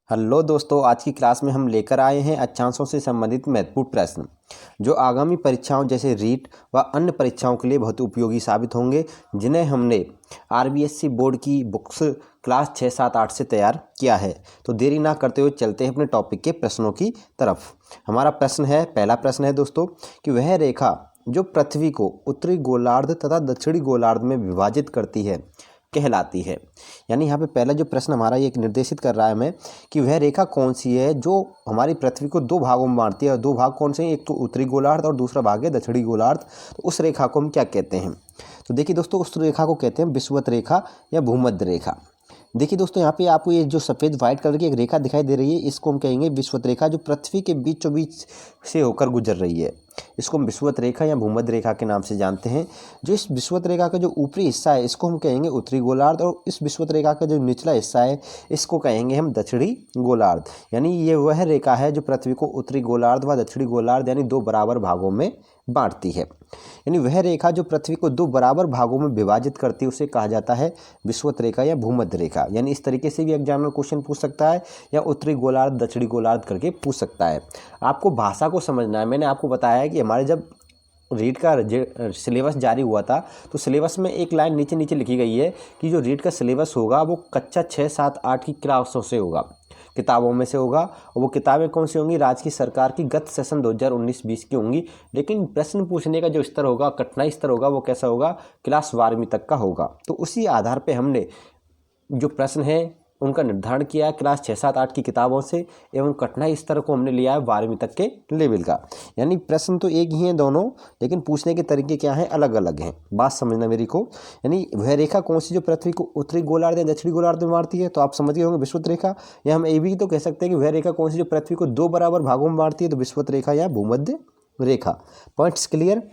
Hello दोस्तों, आज की क्लास में हम लेकर आए हैं अक्षांशों से संबंधित महत्वपूर्ण प्रश्न जो आगामी परीक्षाओं जैसे रीट व अन्य परीक्षाओं के लिए बहुत उपयोगी साबित होंगे, जिन्हें हमने आरबीएससी बोर्ड की बुक्स क्लास 6, 7, 8 से तैयार किया है। तो देरी ना करते हुए चलते हैं अपने टॉपिक के प्रश्नों की तरफ। हमारा प्रश्न है, पहला प्रश्न है दोस्तों कि वह रेखा जो पृथ्वी को उत्तरी गोलार्ध तथा दक्षिणी गोलार्ध में विभाजित करती है कहलाती है। यानी यहाँ पे पहला जो प्रश्न हमारा ये निर्देशित कर रहा है हमें कि वह रेखा कौन सी है जो हमारी पृथ्वी को दो भागों में बांटती है। और दो भाग कौन से हैं? एक तो उत्तरी गोलार्ध और दूसरा भाग है दक्षिणी गोलार्ध। तो उस रेखा को हम क्या कहते हैं? तो देखिए दोस्तों, उस रेखा को कहते हैं विषुवत रेखा या भूमध्य रेखा। देखिए दोस्तों, यहाँ पे आपको ये जो सफ़ेद व्हाइट कलर की एक रेखा दिखाई दे रही है, इसको हम कहेंगे विषुवत रेखा, जो पृथ्वी के बीचों बीच से होकर गुजर रही है। इसको हम विषुवत रेखा या भूमध्य रेखा के नाम से जानते हैं। जो इस विषुवत रेखा का जो ऊपरी हिस्सा है इसको हम कहेंगे उत्तरी गोलार्ध, और इस विषुवत रेखा का जो निचला हिस्सा है इसको कहेंगे हम दक्षिणी गोलार्ध। यानी ये वह रेखा है जो पृथ्वी को उत्तरी गोलार्ध व दक्षिणी गोलार्ध यानी दो बराबर भागों में बांटती है। यानी वह रेखा जो पृथ्वी को दो बराबर भागों में विभाजित करती है उसे कहा जाता है विषुवत रेखा या भूमध्य रेखा। यानी इस तरीके से भी एग्जामिनर क्वेश्चन पूछ सकता है या उत्तरी गोलार्ध दक्षिणी गोलार्ध करके पूछ सकता है। आपको भाषा को समझना है। मैंने आपको बताया है कि हमारे जब रीट का सिलेबस जारी हुआ था तो सिलेबस में एक लाइन नीचे नीचे लिखी गई है कि जो रीट का सिलेबस होगा वो कक्षा 6, 7, 8 की क्लासों से होगा, किताबों में से होगा। और वो किताबें कौन सी होंगी? राज्य की सरकार की गत सेशन 2019-20 की होंगी। लेकिन प्रश्न पूछने का जो स्तर होगा, कठिनाई स्तर होगा, वो कैसा होगा? क्लास 12वीं तक का होगा। तो उसी आधार पे हमने जो प्रश्न है उनका निर्धारण किया है क्लास 6, 7, 8 की किताबों से, एवं कठिनाई स्तर को हमने लिया है 12वीं तक के लेवल का। यानी प्रश्न तो एक ही हैं दोनों, लेकिन पूछने के तरीके क्या हैं? अलग अलग हैं। बात समझना मेरी को। यानी वह रेखा कौन सी जो पृथ्वी को उत्तरी गोलार्ध या दक्षिणी गोलार्ध में बांटती है? तो आप समझ गए होंगे विषुवत रेखा। या हम ये भी तो कह सकते हैं कि वह रेखा कौन सी जो पृथ्वी को दो बराबर भागों में बांटती है? तो विषुवत रेखा या भूमध्य रेखा। Points clear?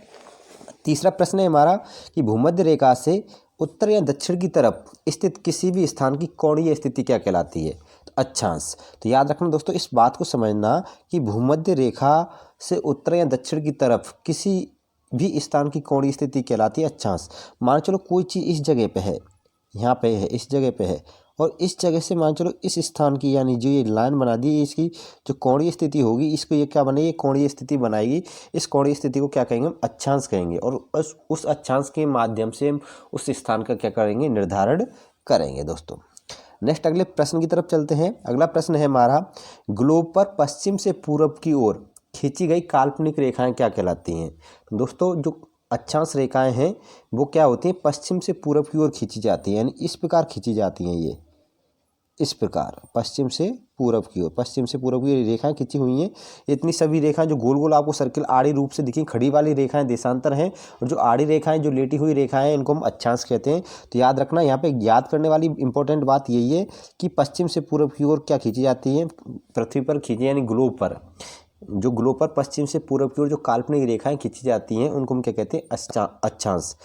तीसरा प्रश्न है हमारा कि भूमध्य रेखा से उत्तर या दक्षिण की तरफ स्थित किसी भी स्थान की कोणीय स्थिति क्या कहलाती है? तो अक्षांश। तो याद रखना दोस्तों, इस बात को समझना कि भूमध्य रेखा से उत्तर या दक्षिण की तरफ किसी भी स्थान की कोणीय स्थिति कहलाती है अक्षांश। मान चलो कोई चीज़ इस जगह पे है, यहाँ पे है, इस जगह पे है, और इस जगह से मान चलो इस स्थान की, यानी जो ये लाइन बना दी, इसकी जो कोणीय स्थिति होगी इसको ये क्या बनेगी? कोणीय स्थिति बनाएगी। इस कोणीय स्थिति को क्या कहेंगे? हम अक्षांश कहेंगे। और उस अक्षांश के माध्यम से हम उस स्थान का क्या करेंगे? निर्धारण करेंगे दोस्तों। नेक्स्ट अगले प्रश्न की तरफ चलते हैं। अगला प्रश्न है हमारा, ग्लोब पर पश्चिम से पूर्व की ओर खींची गई काल्पनिक रेखाएं क्या कहलाती हैं? दोस्तों, जो अक्षांश रेखाएं हैं वो क्या होती हैं? पश्चिम से पूर्व की ओर खींची जाती हैं। यानी इस प्रकार खींची जाती हैं, ये इस प्रकार पश्चिम से पूर्व की ओर, पश्चिम से पूर्व की रेखाएं खींची हुई हैं। इतनी सभी रेखाएं जो गोल गोल आपको सर्किल आड़ी रूप से दिखी, खड़ी वाली रेखाएं देशांतर हैं, और जो आड़ी रेखाएं, जो लेटी हुई रेखाएं हैं, इनको हम अक्षांश कहते हैं। तो याद रखना, यहाँ पे याद करने वाली इंपॉर्टेंट बात यही है कि पश्चिम से पूर्व की ओर क्या खींची जाती है? पृथ्वी पर खींची, यानी ग्लोब पर, जो ग्लोब पर पश्चिम से पूर्व की ओर जो काल्पनिक रेखाएं खींची जाती हैं उनको हम क्या कहते हैं? अक्षांश।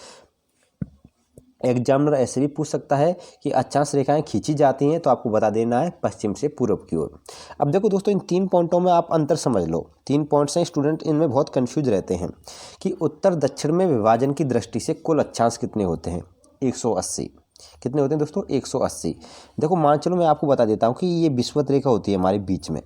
एग्जामिनर ऐसे भी पूछ सकता है कि अक्षांश रेखाएं खींची जाती हैं, तो आपको बता देना है पश्चिम से पूर्व की ओर। अब देखो दोस्तों, इन 3 पॉइंटों में आप अंतर समझ लो। 3 पॉइंट्स हैं, स्टूडेंट इनमें बहुत कंफ्यूज रहते हैं कि उत्तर दक्षिण में विभाजन की दृष्टि से कुल अक्षांश कितने होते हैं? 180। कितने होते हैं दोस्तों? 180। देखो मान चलो मैं आपको बता देता हूँ कि ये विषुवत रेखा होती है हमारे बीच में,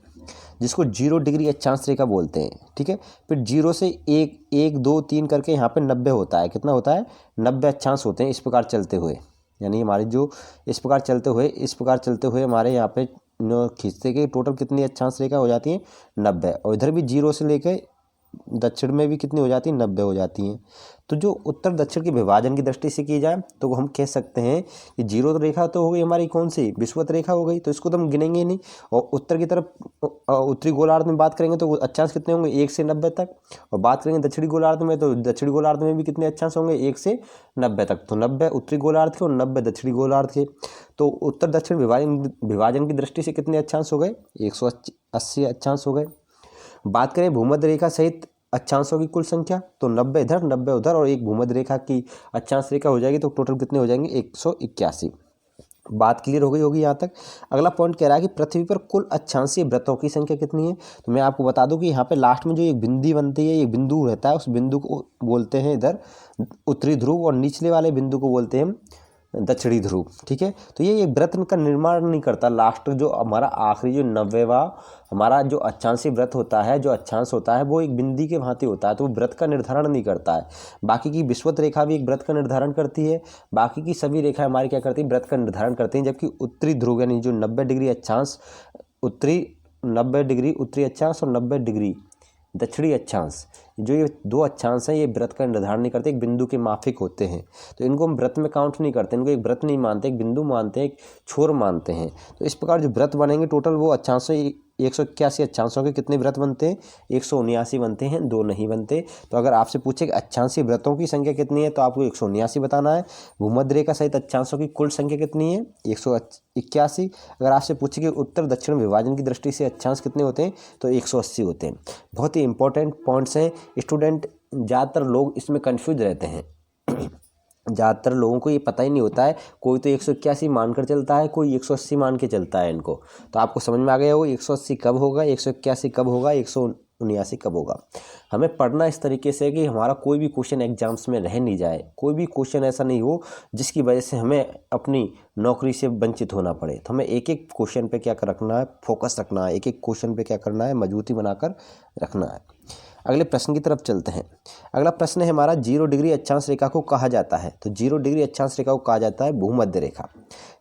जिसको 0 डिग्री अक्षांश रेखा बोलते हैं। ठीक है, फिर 0 से 1, 1, 2, 3 करके यहाँ पे 90 होता है। कितना होता है? 90 अक्षांश होते हैं इस प्रकार चलते हुए। यानी हमारे जो इस प्रकार चलते हुए हमारे यहाँ पे खींचते के टोटल कितनी अक्षांश रेखा हो जाती है? 90। और इधर भी 0 से लेकर दक्षिण में भी कितनी हो जाती है? 90 हो जाती हैं। तो जो उत्तर दक्षिण के विभाजन की दृष्टि से की जाए तो हम कह सकते हैं कि 0 रेखा तो हो गई हमारी, कौन सी? विषुवत रेखा हो गई, तो इसको तो हम गिनेंगे नहीं। और उत्तर की तरफ उत्तरी गोलार्ध में बात करेंगे तो अक्षांश कितने होंगे? 1 से 90 तक। और बात करेंगे दक्षिणी गोलार्ध में, तो दक्षिणी गोलार्ध में भी कितने अक्षांश होंगे? 1 से 90 तक। तो 90 उत्तरी गोलार्ध के और 90 दक्षिणी गोलार्ध के। तो उत्तर दक्षिण विभाजन की दृष्टि से कितने अक्षांश हो गए? 180 अक्षांश हो गए। बात करें भूमध्य रेखा सहित अक्षांशों की कुल संख्या, तो 90 इधर 90 उधर और एक भूमध्य रेखा की अक्षांश रेखा हो जाएगी, तो टोटल कितने हो जाएंगे? 181। बात क्लियर हो गई होगी यहाँ तक। अगला पॉइंट कह रहा है कि पृथ्वी पर कुल अक्षांशीय वृत्तों की संख्या कितनी है? तो मैं आपको बता दूं कि यहाँ पे लास्ट में जो एक बिंदी बनती है, एक बिंदु रहता है, उस बिंदु को बोलते हैं इधर उत्तरी ध्रुव, और निचले वाले बिंदु को बोलते हैं दक्षिणी ध्रुव, ठीक है। तो ये व्रत का निर्माण नहीं करता। लास्ट जो हमारा आखिरी जो 90वां हमारा जो अक्षांशीय व्रत होता है, जो अक्षांश होता है, वो एक बिंदी के भांति होता है, तो वो व्रत का निर्धारण नहीं करता है। बाकी की विषुवत रेखा भी एक व्रत का निर्धारण करती है, बाकी की सभी रेखा हमारी क्या करती है, व्रत का निर्धारण करती हैं। जबकि उत्तरी ध्रुव यानी जो 90 डिग्री अक्षांश, उत्तरी 90 डिग्री उत्तरी अक्षांश और 90 डिग्री दक्षिणी अक्षांश, जो ये दो अक्षांश हैं, ये व्रत का निर्धारण नहीं करते, एक बिंदु के माफिक होते हैं। तो इनको हम व्रत में काउंट नहीं करते, इनको एक व्रत नहीं मानते, एक बिंदु मानते हैं, एक छोर मानते हैं। तो इस प्रकार जो व्रत बनेंगे टोटल वो अक्षांशों 181 अक्षांशों के कितने व्रत बनते हैं, 179 बनते हैं, 2 नहीं बनते। तो अगर आपसे पूछे कि अक्षांशीय व्रतों की संख्या कितनी है, तो आपको 179 बताना है। भूमध्य रेखा सहित अक्षांशों की कुल संख्या कितनी है, 181। अगर आपसे पूछे कि उत्तर दक्षिण विभाजन की दृष्टि से अक्षांश कितने होते हैं, तो 180 होते हैं। बहुत ही इंपॉर्टेंट पॉइंट्स हैं। स्टूडेंट ज़्यादातर लोग इसमें कन्फ्यूज रहते हैं। ज़्यादातर लोगों को ये पता ही नहीं होता है, कोई तो 181 मानकर चलता है, कोई 180 मान के चलता है इनको। तो आपको समझ में आ गया हो 180 कब होगा, 181 कब होगा, 179 कब होगा। हमें पढ़ना इस तरीके से कि हमारा कोई भी क्वेश्चन एग्जाम्स में रह नहीं जाए, कोई भी क्वेश्चन ऐसा नहीं हो जिसकी वजह से हमें अपनी नौकरी से वंचित होना पड़े। तो हमें एक एक क्वेश्चन पे क्या रखना है, फोकस रखना है, एक एक क्वेश्चन पे क्या करना है, मजबूती बनाकर रखना है। अगले प्रश्न की तरफ चलते हैं। अगला प्रश्न है हमारा, 0 डिग्री अक्षांश रेखा को कहा जाता है। तो 0 डिग्री अक्षांश रेखा को कहा जाता है भूमध्य रेखा।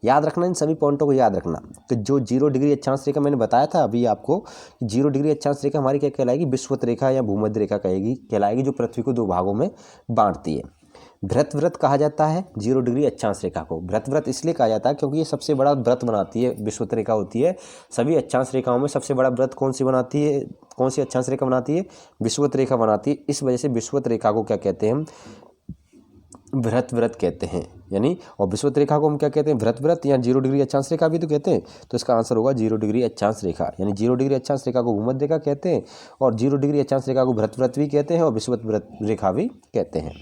याद रखना, इन सभी पॉइंटों को याद रखना कि जो 0 डिग्री अक्षांश रेखा मैंने बताया था अभी आपको, 0 डिग्री अक्षांश रेखा हमारी क्या कहलाएगी, विषुवत रेखा या भूमध्य रेखा कहलाएगी, जो पृथ्वी को 2 भागों में बांटती है। व्रत कहा जाता है 0 डिग्री अक्षांश रेखा को। व्रत इसलिए कहा जाता है क्योंकि ये सबसे बड़ा व्रत बनाती है, विषुवत रेखा होती है। सभी अक्षांश रेखाओं में सबसे बड़ा व्रत कौन सी बनाती है, कौन सी अक्षांश रेखा बनाती है, विषुवत रेखा बनाती है। इस वजह से विषुवत रेखा को क्या कहते हैं हम, व्रत कहते हैं। यानी और विषुवत रेखा को हम क्या कहते हैं, व्रत या 0 डिग्री अक्षांश रेखा भी तो कहते हैं। तो इसका आंसर होगा 0 डिग्री अक्षांश रेखा। यानी 0 डिग्री अक्षांश रेखा को भूमध्य रेखा कहते हैं, और 0 डिग्री अक्षांश रेखा को व्रत भी कहते हैं, और विषुवत रेखा भी कहते हैं।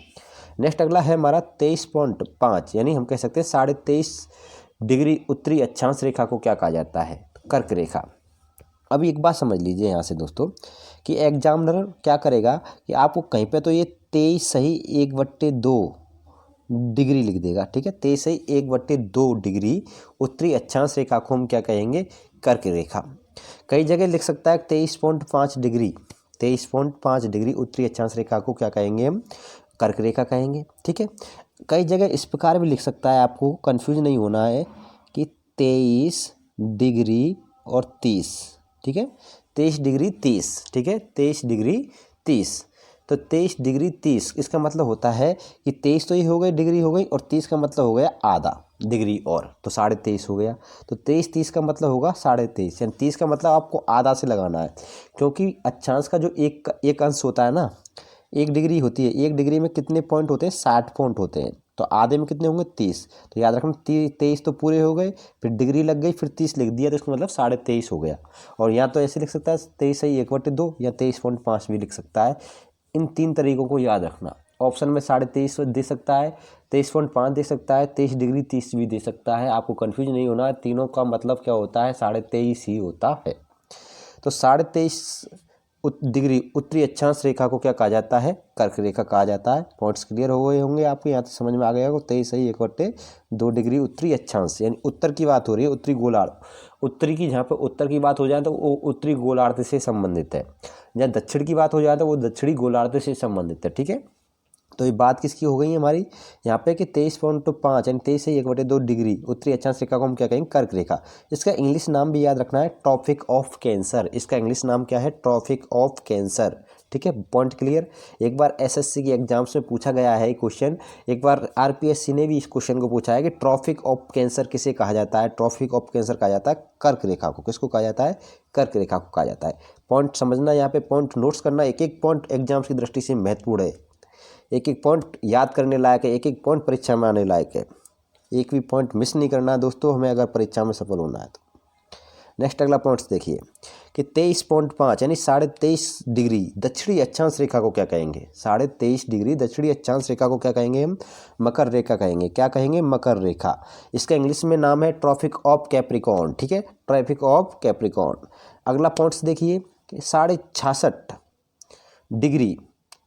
नेक्स्ट अगला है हमारा 23.5, यानी हम कह सकते हैं 23.5 डिग्री उत्तरी अक्षांश रेखा को क्या कहा जाता है, कर्क रेखा। अब एक बात समझ लीजिए यहाँ से दोस्तों कि एग्जामिनर क्या करेगा कि आपको कहीं पे तो ये 23 सही 1/2 डिग्री लिख देगा, ठीक है। 23 सही 1/2 डिग्री उत्तरी अक्षांश रेखा को हम क्या कहेंगे, कर्क रेखा। कई जगह लिख सकता है 23.5 डिग्री, 23.5 डिग्री उत्तरी अक्षांश रेखा को क्या कहेंगे हम, कर्क रेखा कहेंगे, ठीक है। कई जगह इस प्रकार भी लिख सकता है, आपको कंफ्यूज नहीं होना है कि 23 डिग्री और 30, ठीक है, 23 डिग्री 30, ठीक है, 23 डिग्री 30। तो 23 डिग्री 30 इसका मतलब होता है कि 23 तो ये हो गई डिग्री हो गई, और 30 का मतलब हो गया आधा डिग्री, और तो 23.5 हो गया। तो 23 का मतलब होगा 23.5, यानी 30 का मतलब आपको आधा से लगाना है, क्योंकि अक्षांश का जो एक अंश होता है ना, 1 डिग्री होती है, 1 डिग्री में कितने पॉइंट होते हैं, 60 पॉइंट होते हैं। तो आधे में कितने होंगे, 30। तो याद रखना 23 तो पूरे हो गए, फिर डिग्री लग गई, फिर 30 लिख दिया, तो इसका मतलब 23.5 हो गया। और या तो ऐसे लिख सकता है 23 सही 1/2, या 23.5 भी लिख सकता है। इन 3 तरीकों को याद रखना। ऑप्शन में 23.5 दे सकता है, 23.5 दे सकता है, 23 डिग्री 30 भी दे सकता है। आपको कन्फ्यूज नहीं होना है, तीनों का मतलब क्या होता है, 23.5 ही होता है। तो 23.5 डिग्री उत्तरी अक्षांश रेखा को क्या कहा जाता है, कर्क रेखा कहा जाता है। पॉइंट्स क्लियर हो गए होंगे आपको, यहाँ तो समझ में आ गया होगा। 23 सही 1/2 डिग्री उत्तरी अक्षांश, यानी उत्तर की बात हो रही है, उत्तरी गोलार्ध। उत्तरी की जहाँ पे उत्तर की बात हो जाए तो वो उत्तरी गोलार्ध से संबंधित है, जहाँ दक्षिण की बात हो जाए तो वो दक्षिणी गोलार्ध से संबंधित है, ठीक है। तो ये बात किसकी हो गई हमारी यहाँ पे कि 23.5 यानी 23 से 1/2 डिग्री उत्तरी अक्षांश रेखा को हम क्या कहेंगे, कर्क रेखा। इसका इंग्लिश नाम भी याद रखना है, ट्रॉपिक ऑफ कैंसर। इसका इंग्लिश नाम क्या है, ट्रॉपिक ऑफ कैंसर, ठीक है। Point clear. एक बार एसएससी के एग्जाम्स में पूछा गया है क्वेश्चन, एक बार आरपीएससी ने भी इस क्वेश्चन को पूछा है कि ट्रॉपिक ऑफ कैंसर किसे कहा जाता है। ट्रॉपिक ऑफ कैंसर कहा जाता है कर्क रेखा को। किसको कहा जाता है, कर्क रेखा को कहा जाता है। पॉइंट समझना, यहाँ पे पॉइंट नोट्स करना, एक एक पॉइंट एग्जाम्स की दृष्टि से महत्वपूर्ण है, एक एक पॉइंट याद करने लायक है, एक एक पॉइंट परीक्षा में आने लायक है। एक भी पॉइंट मिस नहीं करना है दोस्तों, हमें अगर परीक्षा में सफल होना है तो। नेक्स्ट अगला पॉइंट्स देखिए कि 23.5 यानी 23.5 डिग्री दक्षिणी अक्षांश रेखा को क्या कहेंगे, 23.5 डिग्री दक्षिणी अक्षांश रेखा को क्या कहेंगे हम, मकर रेखा कहेंगे। क्या कहेंगे, मकर रेखा। इसका इंग्लिश में नाम है ट्रॉपिक ऑफ कैप्रिकॉर्न, ठीक है, ट्रॉपिक ऑफ कैप्रिकॉर्न। अगला पॉइंट्स देखिए कि 66.5 डिग्री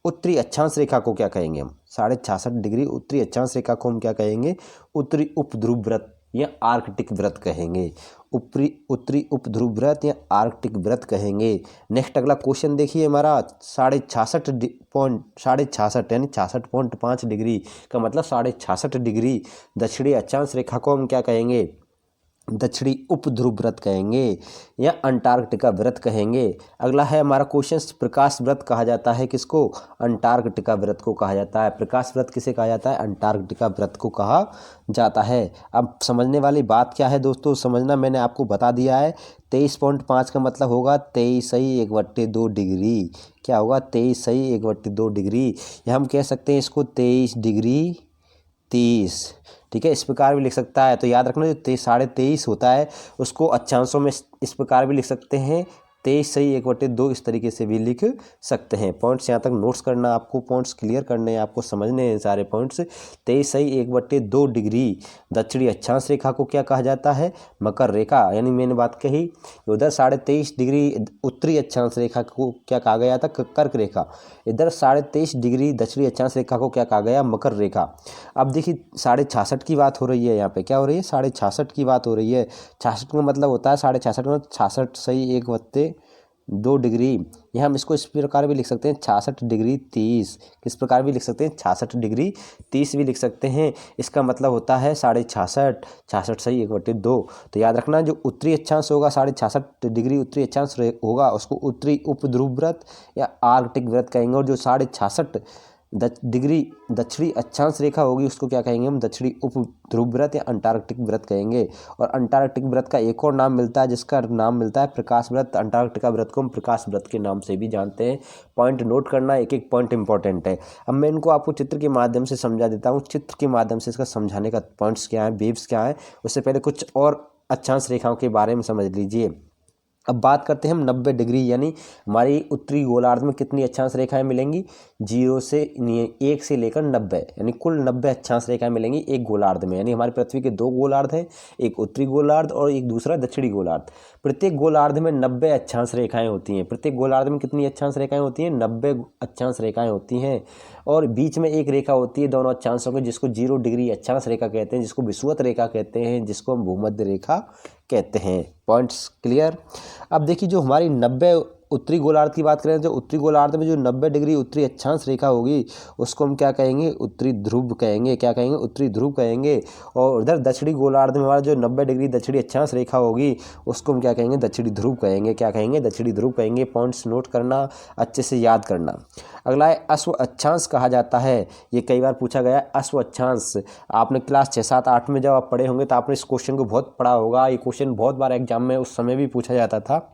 उत्तरी अक्षांश रेखा को क्या कहेंगे हम? 66.5 डिग्री उत्तरी अक्षांश रेखा को हम क्या कहेंगे? उत्तरी उपध्रुव व्रत या आर्कटिक व्रत कहेंगे। उत्तरी उपध्रुव व्रत या आर्कटिक व्रत कहेंगे। नेक्स्ट अगला क्वेश्चन देखिए हमारा 66.5 यानी 66.5 डिग्री का मतलब 66.5 डिग्री दक्षिणी अक्षांश रेखा को हम क्या कहेंगे? दक्षिणी उपध्रुव व्रत कहेंगे या अंटार्कटिका व्रत कहेंगे। अगला है हमारा क्वेश्चन, प्रकाश व्रत कहा जाता है किसको? अंटार्कटिका व्रत को कहा जाता है। प्रकाश व्रत किसे कहा जाता है? अंटार्कटिका व्रत को कहा जाता है। अब समझने वाली बात क्या है दोस्तों, समझना मैंने आपको बता दिया है। 23.5 का मतलब होगा 23 सही 1/2 डिग्री। क्या होगा? 23 सही 1/2 डिग्री, या हम कह सकते हैं इसको 23 डिग्री 30। ठीक है, इस प्रकार भी लिख सकता है। तो याद रखना जो 23.5 होता है उसको अक्षांशों में इस प्रकार भी लिख सकते हैं, 23 सही 1/2 इस तरीके से भी लिख सकते हैं। पॉइंट्स यहाँ तक नोट्स करना, आपको पॉइंट्स क्लियर करने हैं, आपको समझने हैं सारे पॉइंट्स। 23 सही 1/2 डिग्री दक्षिणी अक्षांश रेखा को क्या कहा जाता है? मकर रेखा। यानी मैंने बात कही उधर 23.5 डिग्री उत्तरी अक्षांश रेखा को क्या कहा गया था? कर्क रेखा। इधर 23.5 डिग्री दक्षिणी अक्षांश रेखा को क्या कहा गया? मकर रेखा। अब देखिए 66.5 की बात हो रही है, यहाँ पे क्या हो रही है? 66.5 की बात हो रही है। 66 का मतलब होता है 66.5 में 66 सही 1/2 डिग्री, या हम इसको इस प्रकार भी लिख सकते हैं 66 डिग्री 30। किस प्रकार भी लिख सकते हैं? 66 डिग्री 30 भी लिख सकते हैं। इसका मतलब होता है 66.5, 66 सही 1/2। तो याद रखना जो उत्तरी अक्षांश होगा 66.5 डिग्री उत्तरी अक्षांश होगा उसको उत्तरी उपध्रुव व्रत या आर्कटिक व्रत कहेंगे, और जो 66.5 डिग्री दक्षिणी अक्षांश रेखा होगी उसको क्या कहेंगे हम? दक्षिणी उपध्रुव व्रत या अंटार्कटिक व्रत कहेंगे। और अंटार्कटिक व्रत का एक और नाम मिलता है जिसका नाम मिलता है प्रकाश व्रत। अंटार्कटिका व्रत को हम प्रकाश व्रत के नाम से भी जानते हैं। पॉइंट नोट करना, एक एक पॉइंट इंपॉर्टेंट है। अब मैं इनको आपको चित्र के माध्यम से समझा देता हूँ। चित्र के माध्यम से इसका समझाने का पॉइंट्स क्या है, वेव्स क्या है, उससे पहले कुछ और अक्षांश रेखाओं के बारे में समझ लीजिए। अब बात करते हैं हम 90 डिग्री, यानी हमारी उत्तरी गोलार्ध में कितनी अक्षांश रेखाएं मिलेंगी? 1 से लेकर 90, यानी कुल 90 अक्षांश रेखाएं मिलेंगी एक गोलार्ध में। यानी हमारी पृथ्वी के 2 गोलार्ध हैं, एक उत्तरी गोलार्ध और एक दूसरा दक्षिणी गोलार्ध। प्रत्येक गोलार्ध में 90 अक्षांश रेखाएं होती हैं। प्रत्येक गोलार्ध में कितनी अक्षांश रेखाएं होती हैं? 90 अक्षांश रेखाएं होती हैं। और बीच में एक रेखा होती है दोनों अक्षांशों की, जिसको 0 डिग्री अक्षांश रेखा कहते हैं, जिसको विषुवत रेखा कहते हैं, जिसको हम भूमध्य रेखा कहते हैं। Points clear? अब देखिए जो हमारी 90 उत्तरी गोलार्ध की बात करें तो उत्तरी गोलार्ध में जो 90 डिग्री उत्तरी अक्षांश रेखा होगी उसको हम क्या कहेंगे? उत्तरी ध्रुव कहेंगे। क्या कहेंगे? उत्तरी ध्रुव कहेंगे। और उधर दक्षिणी गोलार्ध में हमारा जो 90 डिग्री दक्षिणी अक्षांश रेखा होगी उसको हम क्या कहेंगे? दक्षिणी ध्रुव कहेंगे। क्या कहेंगे? दक्षिणी ध्रुव कहेंगे। पॉइंट्स नोट करना, अच्छे से याद करना। अगला है अश्व अक्षांश कहा जाता है। ये कई बार पूछा गया है अश्व अक्षांश। आपने क्लास 6, 7, 8 में जब आप पढ़े होंगे तो आपने इस क्वेश्चन को बहुत पढ़ा होगा। ये क्वेश्चन बहुत बार एग्जाम में उस समय भी पूछा जाता था।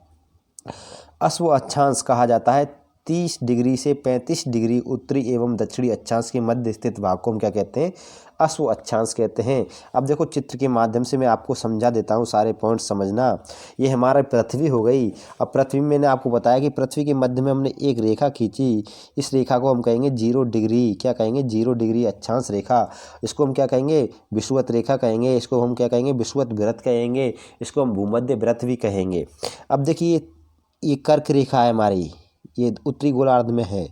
अश्व अक्षांश कहा जाता है 30 डिग्री से 35 डिग्री उत्तरी एवं दक्षिणी अक्षांश के मध्य स्थित भाग को हम क्या कहते हैं? अश्व अक्षांश कहते हैं। अब देखो चित्र के माध्यम से मैं आपको समझा देता हूँ, सारे पॉइंट समझना। ये हमारा पृथ्वी हो गई। अब पृथ्वी में मैंने आपको बताया कि पृथ्वी के मध्य में हमने एक रेखा खींची। इस रेखा को हम कहेंगे 0 डिग्री। क्या कहेंगे? 0 डिग्री अक्षांश रेखा। इसको हम क्या कहेंगे? विषुवत रेखा कहेंगे। इसको हम क्या कहेंगे? विषुवत व्रत कहेंगे। इसको हम भूमध्य व्रत भी कहेंगे। अब देखिए ये कर्क रेखा है हमारी, ये उत्तरी गोलार्ध में है।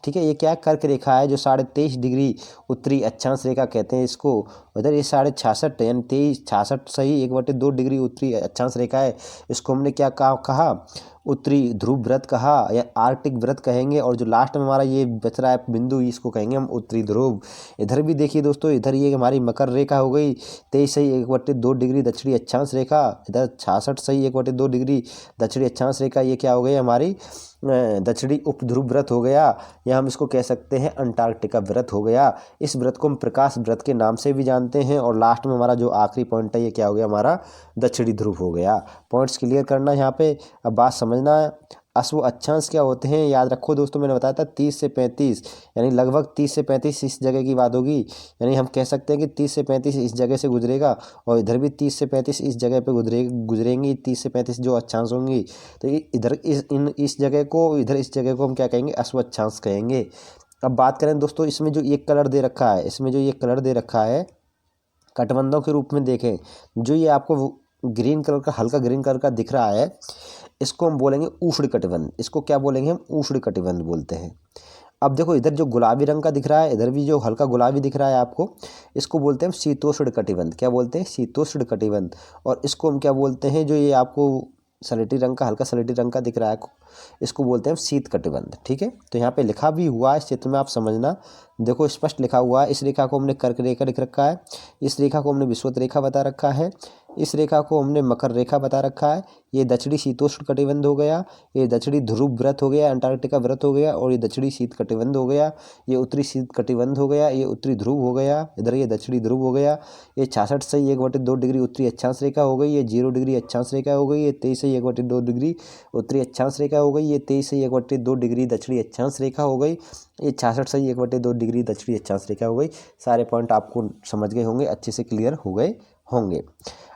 ठीक है, ये क्या कर्क रेखा है जो 23.5 डिग्री उत्तरी अक्षांश रेखा कहते हैं इसको। उधर ये 66.5 यानी 66 सही 1/2 डिग्री उत्तरी अक्षांश रेखा है। इसको हमने क्या कहा? उत्तरी ध्रुव व्रत कहा या आर्कटिक व्रत कहेंगे। और जो लास्ट में हमारा ये बच रहा है बिंदु, इसको कहेंगे हम उत्तरी ध्रुव। इधर भी देखिए दोस्तों, इधर ये हमारी मकर रेखा हो गई 23 सही 1/2 डिग्री दक्षिणी अक्षांश रेखा। इधर 66 सही 1/2 डिग्री दक्षिणी अक्षांश रेखा। ये क्या हो गई हमारी? दक्षिणी उपध्रुव व्रत हो गया, या हम इसको कह सकते हैं अंटार्कटिका व्रत हो गया। इस व्रत को हम प्रकाश व्रत के नाम से भी जानते हैं। और लास्ट में हमारा जो आखिरी पॉइंट है ये क्या हो गया? हमारा दक्षिणी ध्रुव हो गया। पॉइंट्स क्लियर करना यहाँ पे। अब बात समझना, अश्व अक्षांश क्या होते हैं याद रखो दोस्तों। मैंने बताया था 30 से 35, यानी लगभग 30 से 35 इस जगह की बात होगी। यानी हम कह सकते हैं कि 30 से 35 इस जगह से गुजरेगा, और इधर भी 30 से 35 इस जगह पे गुजरेंगी 30 से 35 जो अक्षांश होंगी। तो इधर इस जगह को, इधर इस जगह को हम क्या कहेंगे? अश्व अक्षांश कहेंगे। अब बात करें दोस्तों, इसमें जो एक कलर दे रखा है, इसमें जो ये कलर दे रखा है कटबंधों के रूप में देखें, जो ये आपको ग्रीन कलर का, हल्का ग्रीन कलर का दिख रहा है, इसको हम बोलेंगे उष्ण कटिबंध। इसको क्या बोलेंगे हम? उष्ण कटिबंध बोलते हैं। अब देखो इधर जो गुलाबी रंग का दिख रहा है, इधर भी जो हल्का गुलाबी दिख रहा है आपको, इसको बोलते हैं शीतोष्ण कटिबंध। क्या बोलते हैं? शीतोष्ण कटिबंध। और इसको हम क्या बोलते हैं, जो ये आपको सलेटी रंग का, हल्का सलेटी रंग का दिख रहा है, इसको बोलते हैं शीत कटिबंध। ठीक है, तो यहाँ पे लिखा भी हुआ है, इस चित्र में आप समझना। देखो स्पष्ट लिखा हुआ है। इस रेखा को हमने कर्क रेखा लिख रखा है, इस रेखा को हमने विषुवत रेखा बता रखा है, इस रेखा को हमने मकर रेखा बता रखा है। ये दक्षिणी शीतोष्ण कटिबंध हो गया, ये दक्षिणी ध्रुव व्रत हो गया, अंटार्कटिका व्रत हो गया, और ये दक्षिणी शीत कटिबंध हो गया, ये उत्तरी शीत कटिबंध हो गया, ये उत्तरी ध्रुव हो गया, इधर ये दक्षिणी ध्रुव हो गया, ये 66 से 1/2 डिग्री उत्तरी अक्षांश रेखा हो गई, ये 0 डिग्री अक्षांश रेखा हो गई, ये 23 से 1/2 डिग्री उत्तरी अक्षांश रेखा हो गई, ये 23 से 1/2 डिग्री दक्षिणी अक्षांश रेखा हो गई, ये 66 से 1/2 डिग्री दक्षिणी अक्षांश रेखा हो गई। सारे पॉइंट आपको समझ गए होंगे, अच्छे से क्लियर हो गए होंगे।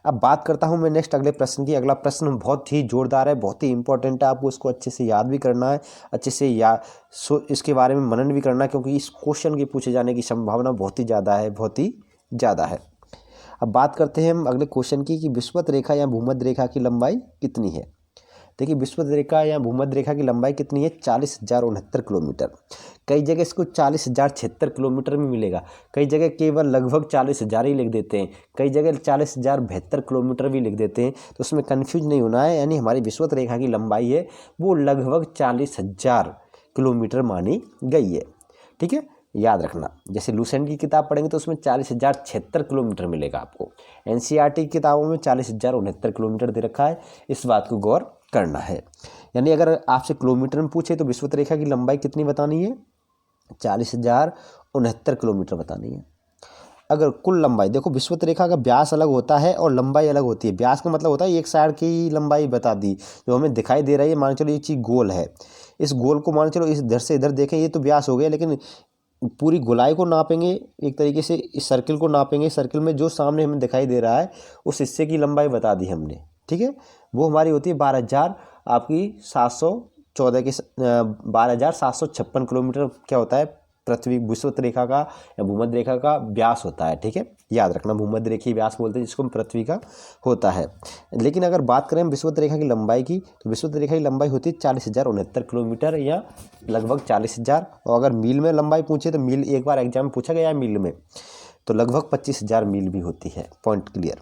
अब बात करता हूं मैं नेक्स्ट अगले प्रश्न की। अगला प्रश्न बहुत ही जोरदार है, बहुत ही इंपॉर्टेंट है, आपको इसको अच्छे से याद भी करना है, अच्छे से इसके बारे में मनन भी करना है, क्योंकि इस क्वेश्चन के पूछे जाने की संभावना बहुत ही ज़्यादा है, बहुत ही ज़्यादा है। अब बात करते हैं हम अगले क्वेश्चन की कि विषुवत रेखा या भूमध्य रेखा की लंबाई कितनी है। देखिए विषुवत रेखा या भूमध्य रेखा की लंबाई कितनी है? 40,069 किलोमीटर। कई जगह इसको 40,076 किलोमीटर में मिलेगा, कई जगह केवल लगभग 40,000 ही लिख देते हैं, कई जगह 40,072 किलोमीटर भी लिख देते हैं। तो उसमें कन्फ्यूज नहीं होना है, यानी हमारी विषुवत रेखा की लंबाई है वो लगभग 40,000 किलोमीटर मानी गई है। ठीक है, याद रखना। जैसे लूसेंट की किताब पढ़ेंगे तो उसमें 40,076 किलोमीटर मिलेगा आपको। एनसीईआरटी की किताबों में 40,069 किलोमीटर दे रखा है, इस बात को गौर करना है। यानी अगर आपसे किलोमीटर में पूछे तो विषुवत रेखा की लंबाई कितनी बतानी है? 40,069 किलोमीटर बतानी है। अगर कुल लंबाई, देखो विषुवत रेखा का व्यास अलग होता है और लंबाई अलग होती है। व्यास का मतलब होता है एक साइड की लंबाई बता दी, जो हमें दिखाई दे रही है। मान चलो ये चीज़ गोल है, इस गोल को मान चलो इस इधर से इधर देखें, ये तो व्यास हो गया, लेकिन पूरी गोलाई को नापेंगे एक तरीके से, इस सर्किल को नापेंगे, सर्किल में जो सामने हमें दिखाई दे रहा है उस हिस्से की लंबाई बता दी हमने। ठीक है, वो हमारी होती है 12,000 आपकी 714 की 12,756 किलोमीटर क्या होता है? पृथ्वी विषुवत रेखा का या भूमध्य रेखा का व्यास होता है। ठीक है, याद रखना, भूमध्य रेखीय व्यास बोलते हैं जिसको पृथ्वी का होता है। लेकिन अगर बात करें विषुवत रेखा की लंबाई की, तो विषुवत रेखा की लंबाई होती है 40,069 किलोमीटर या लगभग 40,000। और अगर मील में लंबाई पूछे तो मील एक बार एग्जाम में पूछा गया है मील में, तो लगभग 25,000 मील भी होती है। Point clear.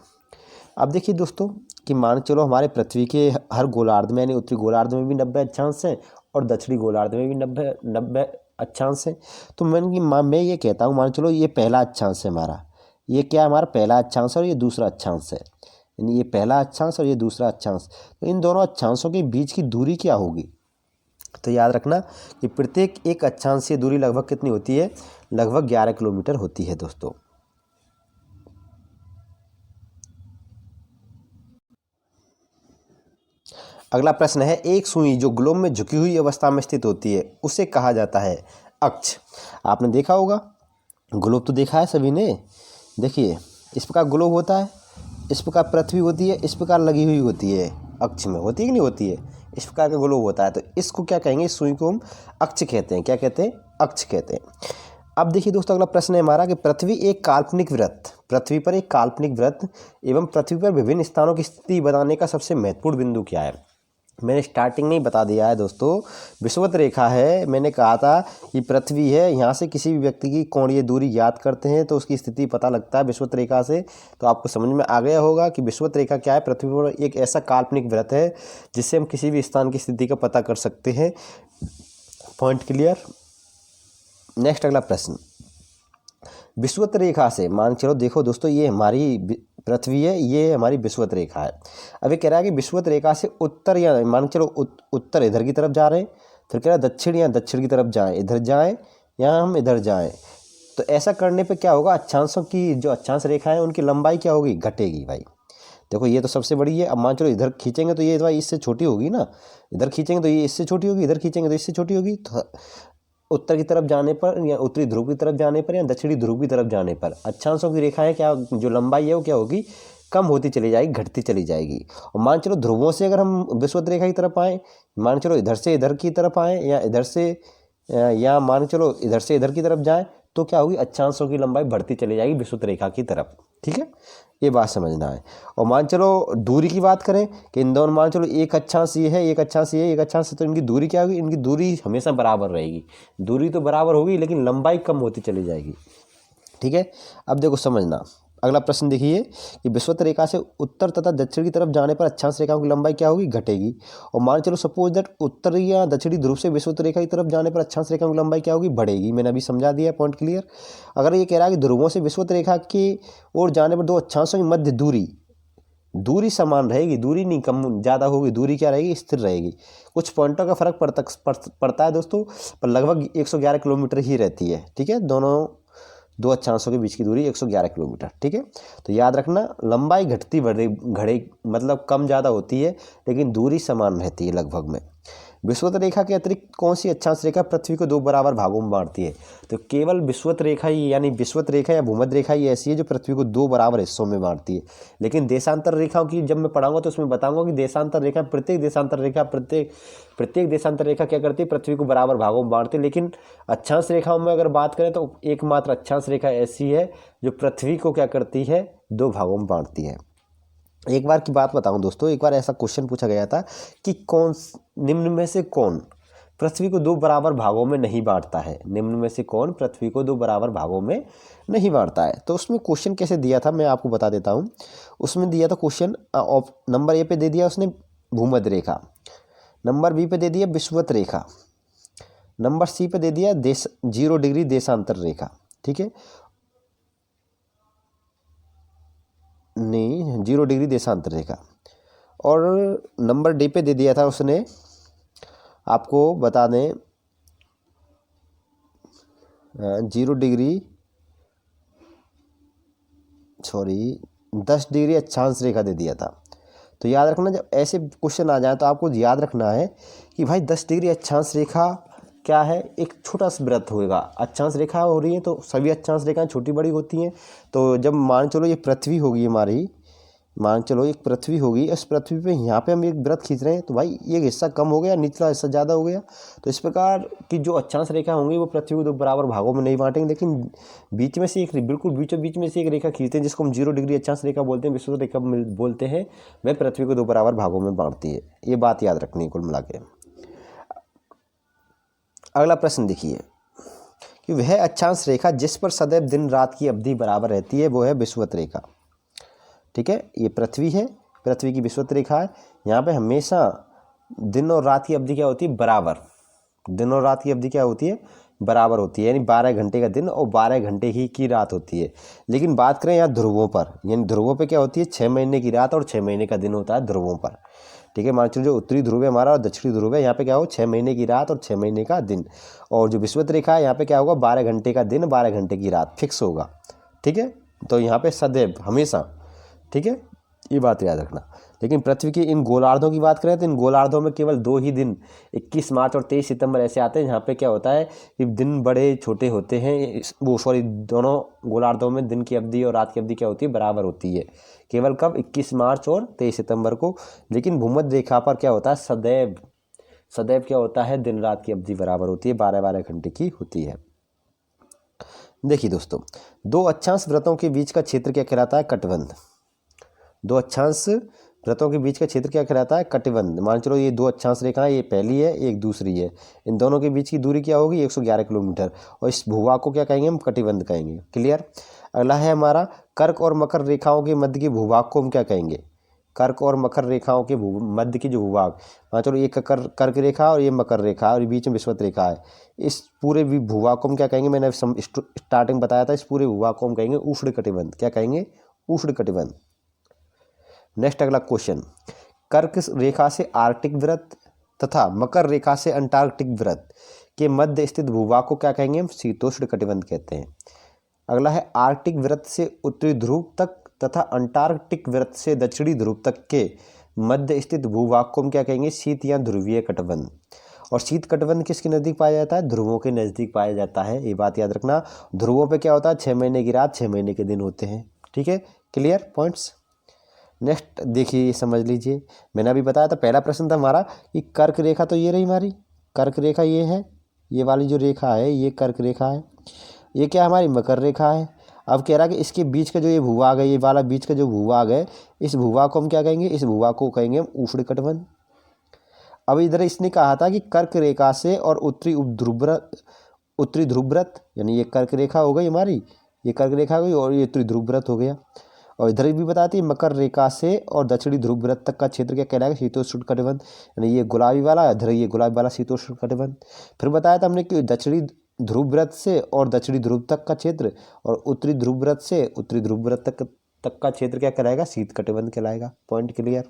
अब देखिए दोस्तों कि मान चलो हमारे पृथ्वी के हर गोलार्ध में, यानी उत्तरी गोलार्ध में भी 90 अक्षांश हैं और दक्षिणी गोलार्ध में भी 90 अक्षांश हैं। तो मैं ये कहता हूँ, मान चलो ये पहला अक्षांश है हमारा, ये क्या है? हमारा पहला अक्षांश और ये दूसरा अक्षांश है, यानी ये पहला अक्षांश और ये दूसरा अक्षांश। तो इन दोनों अक्षांशों के बीच की दूरी क्या होगी? तो याद रखना कि प्रत्येक एक अक्षांश से दूरी लगभग कितनी होती है? लगभग 11 किलोमीटर होती है दोस्तों। अगला प्रश्न है, एक सुई जो ग्लोब में झुकी हुई अवस्था में स्थित होती है उसे कहा जाता है अक्ष। आपने देखा होगा, ग्लोब तो देखा है सभी ने। देखिए इस प्रकार ग्लोब होता है, इस प्रकार पृथ्वी होती है, इस प्रकार लगी हुई होती है, अक्ष में होती है कि नहीं होती है? इस प्रकार का ग्लोब होता है। तो इसको क्या कहेंगे? इस सुई को हम अक्ष कहते हैं। क्या कहते हैं? अक्ष कहते हैं। अब देखिए दोस्तों अगला प्रश्न है हमारा कि पृथ्वी एक काल्पनिक वृत्त, पृथ्वी पर एक काल्पनिक वृत्त एवं पृथ्वी पर विभिन्न स्थानों की स्थिति बताने का सबसे महत्वपूर्ण बिंदु क्या है? मैंने स्टार्टिंग में ही बता दिया है दोस्तों, विषुवत रेखा है। मैंने कहा था कि पृथ्वी है, यहाँ से किसी भी व्यक्ति की कोणीय दूरी याद करते हैं तो उसकी स्थिति पता लगता है विषुवत रेखा से। तो आपको समझ में आ गया होगा कि विषुवत रेखा क्या है। पृथ्वी पर एक ऐसा काल्पनिक वृत्त है जिससे हम किसी भी स्थान की स्थिति का पता कर सकते हैं। Point clear. नेक्स्ट अगला प्रश्न, विषुवत रेखा से मान चलो, देखो दोस्तों ये हमारी पृथ्वी है, ये हमारी विषुवत रेखा है। अब ये कह रहा है कि विषुवत रेखा से उत्तर या मान चलो उत्तर इधर की तरफ जा रहे हैं, फिर कह रहा है दक्षिण या दक्षिण की तरफ जाएं, इधर जाएं या हम इधर जाएं। तो ऐसा करने पे क्या होगा? अक्षांशों की जो अक्षांश रेखा है उनकी लंबाई क्या होगी? घटेगी भाई। देखो ये तो सबसे बड़ी है। अब मान चलो इधर खींचेंगे तो ये भाई इससे छोटी होगी ना, इधर खींचेंगे तो ये इससे छोटी होगी, इधर खींचेंगे तो इससे छोटी होगी। तो उत्तर की तरफ जाने पर या उत्तरी ध्रुव की तरफ जाने पर या दक्षिणी ध्रुव की तरफ जाने पर अक्षांशों की रेखाएं क्या, जो लंबाई है वो क्या होगी? कम होती चली जाएगी, घटती चली जाएगी। और मान चलो ध्रुवों से अगर हम विषुवत रेखा की तरफ आए, मान चलो इधर से इधर की तरफ आए या इधर से या मान चलो इधर से इधर की तरफ जाएं, तो क्या होगी, अक्षांशों की लंबाई बढ़ती चली जाएगी विषुवत रेखा की तरफ। ठीक है, ये बात समझना है। और मान चलो दूरी की बात करें कि इन दोनों, मान चलो एक अक्षांश ये है, एक अक्षांश ये है, एक अक्षांश, तो इनकी दूरी क्या होगी, इनकी दूरी हमेशा बराबर रहेगी। दूरी तो बराबर होगी लेकिन लंबाई कम होती चली जाएगी। ठीक है, अब देखो समझना, अगला प्रश्न देखिए कि विषुवत रेखा से उत्तर तथा दक्षिण की तरफ जाने पर अक्षांश रेखाओं की लंबाई क्या होगी, घटेगी। और मान चलो सपोज दैट उत्तरी या दक्षिणी ध्रुव से विषुवत रेखा की तरफ जाने पर अक्षांश रेखाओं की लंबाई क्या होगी, बढ़ेगी। मैंने अभी समझा दिया, पॉइंट क्लियर। अगर ये कह रहा है कि ध्रुवों से विषुवत रेखा की ओर जाने पर दो अक्षांशों की मध्य दूरी समान रहेगी, दूरी नहीं कम ज़्यादा होगी, दूरी क्या रहेगी, स्थिर रहेगी। कुछ पॉइंटों का फर्क पड़ता है दोस्तों, पर लगभग 111 किलोमीटर ही रहती है। ठीक है, दो अक्षांशों के बीच की दूरी 111 किलोमीटर। ठीक है, तो याद रखना, लंबाई घटती घड़े मतलब कम ज़्यादा होती है लेकिन दूरी समान रहती है लगभग में। विषुवत रेखा के अतिरिक्त कौन सी अक्षांश रेखा पृथ्वी को दो बराबर भागों में बांटती है, तो केवल विषुवत रेखा ही, यानी विषुवत रेखा या भूमध्य रेखा ही ऐसी है जो पृथ्वी को दो बराबर हिस्सों में बांटती है। लेकिन देशांतर रेखाओं की जब मैं पढ़ाऊंगा तो उसमें बताऊंगा कि देशांतर रेखा, प्रत्येक देशांतर रेखा क्या करती है, पृथ्वी को बराबर भागों में बांटती है। लेकिन अक्षांश रेखाओं में अगर बात करें तो एकमात्र अक्षांश रेखा ऐसी है जो पृथ्वी को क्या करती है, दो भागों में बांटती है। एक बार की बात बताऊं दोस्तों, एक बार ऐसा क्वेश्चन पूछा गया था कि निम्न में से कौन पृथ्वी को दो बराबर भागों में नहीं बांटता है, निम्न में से कौन पृथ्वी को दो बराबर भागों में नहीं बांटता है। तो उसमें क्वेश्चन कैसे दिया था मैं आपको बता देता हूं। उसमें दिया था क्वेश्चन, नंबर ए पे दे दिया उसने भूमध्य रेखा, नंबर बी पे दे दिया विषुवत रेखा, नंबर सी पे दे दिया 0 डिग्री देशांतर रेखा। ठीक है, नहीं 0 डिग्री देशांतर रेखा। और नंबर डी पे दे दिया था उसने, आपको बता दें 10 डिग्री अक्षांश रेखा दे दिया था। तो याद रखना, जब ऐसे क्वेश्चन आ जाए तो आपको याद रखना है कि भाई 10 डिग्री अक्षांश रेखा क्या है, एक छोटा सा वृत्त होगा। अक्षांश रेखा हो रही है तो सभी अक्षांश रेखाएं छोटी बड़ी होती हैं। तो जब मान चलो ये पृथ्वी होगी हमारी, मान चलो एक पृथ्वी होगी, इस पृथ्वी पे यहाँ पे हम एक वृत्त खींच रहे हैं तो भाई ये हिस्सा कम हो गया, निचला हिस्सा ज़्यादा हो गया। तो इस प्रकार की जो अक्षांश रेखा होंगी वो पृथ्वी को दो बराबर भागों में नहीं बांटेंगे, लेकिन बीच में से एक, बिल्कुल बीचों बीच में से एक रेखा खींचते हैं जिसको हम 0 डिग्री अक्षांश रेखा बोलते हैं, विषुवत रेखा बोलते हैं, वह पृथ्वी को दो बराबर भागों में बांटती है। ये बात याद रखनी है कुल मिला के। अगला प्रश्न देखिए कि वह अक्षांश रेखा जिस पर सदैव दिन रात की अवधि बराबर रहती है वो है विषुवत रेखा। ठीक है, ये पृथ्वी है, पृथ्वी की विषुवत रेखा है। यहाँ पे हमेशा दिन और रात की अवधि क्या होती है, बराबर। दिन और रात की अवधि क्या होती है, बराबर होती है, यानी 12 घंटे का दिन और 12 घंटे ही की रात होती है। लेकिन बात करें यहाँ ध्रुवों पर, यानी ध्रुवों पे क्या होती है, 6 महीने की रात और 6 महीने का दिन होता है ध्रुवों पर। ठीक है, मान चलो जो उत्तरी ध्रुव है हमारा और दक्षिणी ध्रुव है, यहाँ पे क्या हो, 6 महीने की रात और 6 महीने का दिन। और जो विषुवत रेखा है यहाँ पे क्या होगा, 12 घंटे का दिन 12 घंटे की रात फिक्स होगा। ठीक है, तो यहाँ पे सदैव हमेशा। ठीक है, ये बात याद रखना। लेकिन पृथ्वी के इन गोलार्धों की बात करें तो इन गोलार्धों में केवल 2 ही दिन, 21 मार्च और 23 सितंबर ऐसे आते हैं जहाँ पे क्या होता है कि दिन बड़े छोटे होते हैं। दोनों गोलार्धों में दिन की अवधि और रात की अवधि क्या होती है, बराबर होती है। केवल कब, 21 मार्च और 23 सितंबर को। लेकिन भूमध्य रेखा पर क्या होता है, सदैव क्या होता है, दिन रात की अवधि बराबर होती है, 12-12 घंटे की होती है। देखिए दोस्तों, दो अक्षांश वृत्तों के बीच का क्षेत्र क्या कहलाता है, कटिबंध। दो अक्षांश वृत्तों के बीच का क्षेत्र क्या कहलाता है, कटिबंध। मान चलो ये 2 अक्षांश रेखाएं, ये पहली है एक दूसरी है, इन दोनों के बीच की दूरी क्या होगी, 111 किलोमीटर, और इस भूभाग को क्या कहेंगे, हम कटिबंध कहेंगे। क्लियर। अगला है हमारा कर्क और मकर रेखाओं के मध्य के भूभाग को हम क्या कहेंगे, कर्क और मकर रेखाओं के मध्य की जो भूभाग, मान चलो ये कर्क रेखा और ये मकर रेखा और बीच में विषुवत रेखा है, इस पूरे भूभाग को हम क्या कहेंगे, मैंने स्टार्टिंग बताया था, इस पूरे भूभाग को हम कहेंगे उष्ण कटिबंध। क्या कहेंगे, उष्ण कटिबंध। नेक्स्ट अगला क्वेश्चन, कर्क रेखा से आर्कटिक वृत्त तथा मकर रेखा से अंटार्कटिक वृत्त के मध्य स्थित भूभाग को क्या कहेंगे, हम शीतोष्ण कटिबंध कहते हैं। अगला है आर्कटिक वृत्त से उत्तरी ध्रुव तक तथा अंटार्कटिक वृत्त से दक्षिणी ध्रुव तक के मध्य स्थित भूभाग को हम क्या कहेंगे, शीत या ध्रुवीय कटिबंध। और शीत कटिबंध किसके नज़दीक पाया जाता है, ध्रुवों के नज़दीक पाया जाता है। ये बात याद रखना। ध्रुवों पे क्या होता है, 6 महीने की रात 6 महीने के दिन होते हैं। ठीक है, क्लियर पॉइंट्स। नेक्स्ट देखिए, समझ लीजिए, मैंने अभी बताया था, पहला प्रश्न था हमारा कि कर्क रेखा, तो ये रही हमारी कर्क रेखा, ये है, ये वाली जो रेखा है ये कर्क रेखा है। ये क्या हमारी मकर रेखा है। अब कह रहा है कि इसके बीच का जो ये भूभाग है, ये वाला बीच का जो भूभाग है, इस भूभाग को हम क्या कहेंगे, इस भूभाग को कहेंगे हम ऊष्ण कटिबंध। अब इधर इसने कहा था कि कर्क रेखा से और उत्तरी ध्रुवव्रत, यानी ये कर्क रेखा हो गई हमारी, ये कर्क रेखा हो गई और ये उत्तरी ध्रुवव्रत हो गया। और इधर भी बताती है मकर रेखा से और दक्षिणी ध्रुवव्रत तक का क्षेत्र क्या कहलाएगा, शीतोष्ण कटिबंध, यानी ये गुलाबी वाला, इधर ये गुलाबी वाला शीतोष्ण कटिबंध। फिर बताया था हमने कि दक्षिणी ध्रुवव्रत से और दक्षिणी ध्रुव तक का क्षेत्र और उत्तरी ध्रुवव्रत से उत्तरी ध्रुवव्रत तक का क्षेत्र क्या कहलाएगा, शीत कटिबंध कहलाएगा। Point clear.